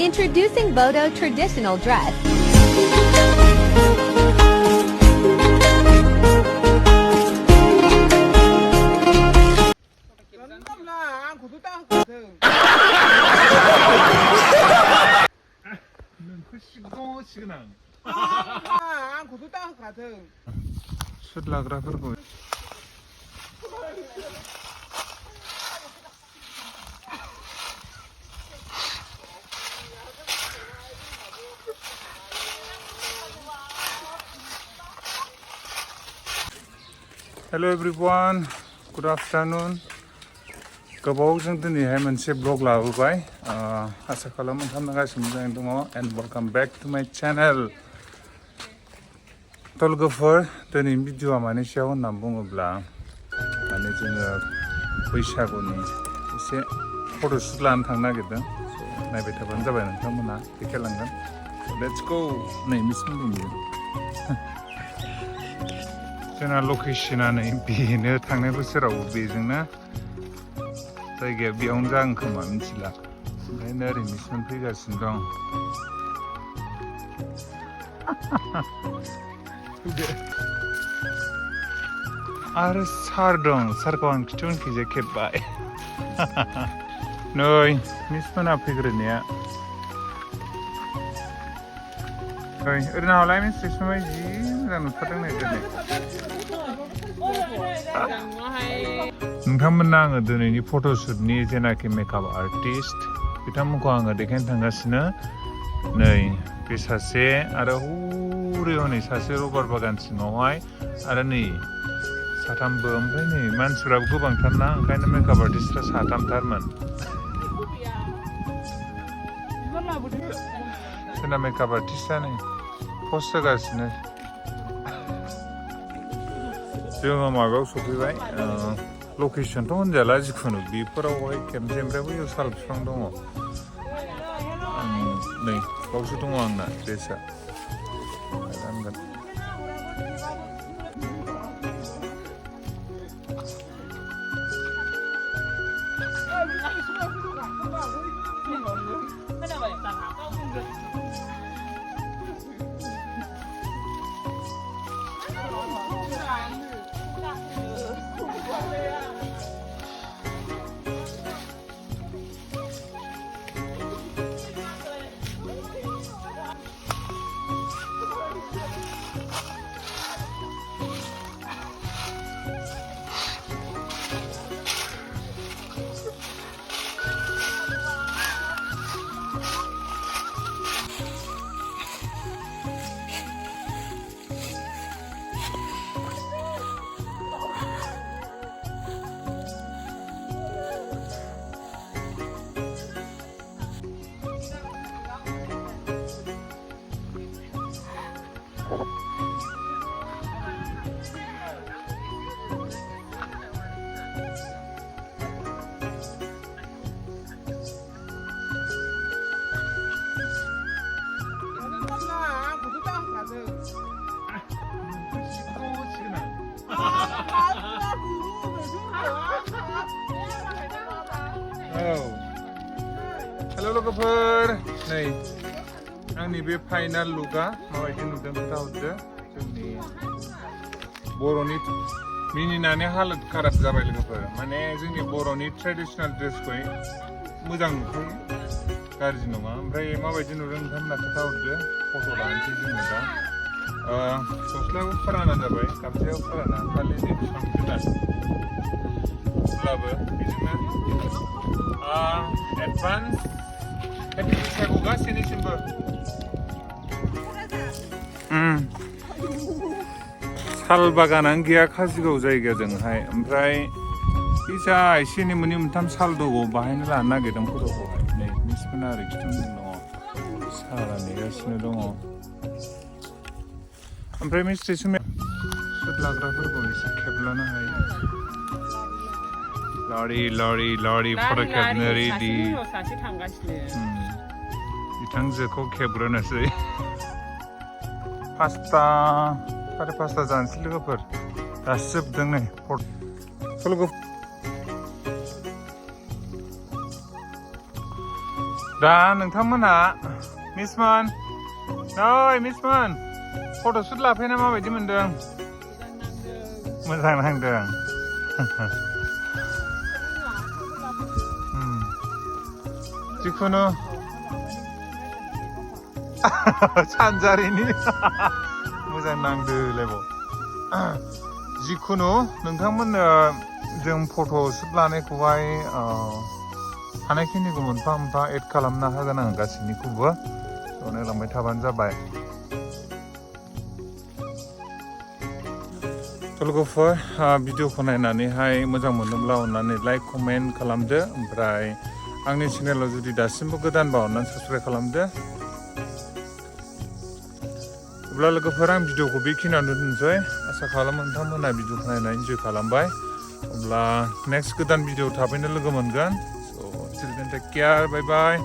Introducing Bodo traditional dress. Hello everyone, good afternoon. गोबावजों दिनैहाय मोनसे ब्लग लाबोबाय आसा खालामो नोंथांमोना गासिबो मोजाङै दङ and welcome back to my channel. लोगोफोर दिनैनि भिडिअआ मानि सायाव होनना बुङोब्ला माने जोङो बैसागुनि एसे फट'शुट लानो थांनो नागिरदों नायबाय थाबानो जाबाय नोंथांमोना देखायलांगोन लेट्स गो नै मिस मोनदों जोंना लकेशना नै बेनो थांनाय बोसोराव बेजोंनो जायगाया बेयावनो जागोन खोमा मिथिला ओंखायनो ओरै मिसन फैगासिनो दं आरो सार दं सारखौ आं खिथुउनखिजाय खेबबाय नै मिस मोना फैग्रोनाया ओरैनो हावलाय मिस समाय जि मोजां नुथारदों नै दिनै नोंथांमोननो आङो दिनैनि फट'शुटनि जेनाखि मेकआप आर्टिस्ट बिथांमोनखौ आङो देखायनो थांगासिनो नै बे सासे आरो हरै हनै सासे रबार बागान सिङावहाय आरो नै साथामबो ओमफ्राय नै मानसिफ्राबो गोबांथारना ओंखायनो मेकआप आर्टिस्टफ्रा साथामथारमोन जोंना मेकआप आर्टिस्टआ नै पस्ट होगासिनो जोङो माबायाव सफैबाय लकेसनथ' होनजाला जिखुनु बेफोरावहाय खेबनोसै ओमफ्राय बैयाव साल बिफां दङ नै बावसो दङ आंना ड्रेसआ गानगोन हेलो लोगोफोर नै आंनि बे फाइनाल लुकआ माबायदि नुदों खोन्थाहरदो जोंनि बर'नि मिनिनानै हालोद खाराब जाबाय लोगोफोर माने जोंनि बर'नि ट्रेडिशनेल ड्रेसखौ मोजां नुखायो गाज्रि नङा ओमफ्राय माबायदि नुदों नोंथांमोना खोन्थाहरदो फट' लानोसै जोङो दा गस्लायाबो फोराना जाबाय गामसायाबो फोराना खालि नै बिफां गोदान अब्लाबो बिदिनो एडभान्स हेपि बैसागु गासैनिसिमबो साल बागानानो गैया काजिगाव जायगाजोंहाय ओमफ्राय फैसा एसे एनै मोननै मोनथाम साल दङ बाहायनो लानो नागिरदों फट'खौहाय नै मिसमोना ओरै खिथुउनजों दङ साला नेगासिनो दङ ओमफ्राय मिस्ट्रि सुट लाग्राफोरखौ एसे खेबलानो हायो लरि फट' खेबनो रेडि बिथांजोखौ खेबग्रोनोसै 5टा साराय 5टा जानोसै लोगोफोर दासो जोबदों नै दा नोंथांमोना मिसमोन नै मिसमोन फट'शुट लाफैना माबायदि मोनदों मोजां नांदों जिखुनु सानजारिनि मोजां नांदोलायबाव जिखुनु नोंथांमोननो जों फट'शुट लानायखौहाय हानायखिनिखौ मोनफा मोनफा एड खालामना होगोन आं गासैनिखौबो नायलांबाय थाबानो जाबाय लोगोफोर भिडिअखौ नायनानैहाय मोजां मोनोब्ला अननानै लाइक कमेन्ट खालामदो ओमफ्राय आंनि चेनेलाव जुदि दासिमबो गोदानबा अननानै साबस्क्राइब खालामदो अब्ला लोगोफोर आं भिडिअखौ बेखिनियावनो दोननोसै आसा खालामो नोंथांमोना भिडिअखौ नायनानै इन्जय खालामबाय अब्ला नेक्स्ट गोदान भिडिअ थाबैनो लोगो मोनगोन स' टिल देन टेक केयार बाय बाय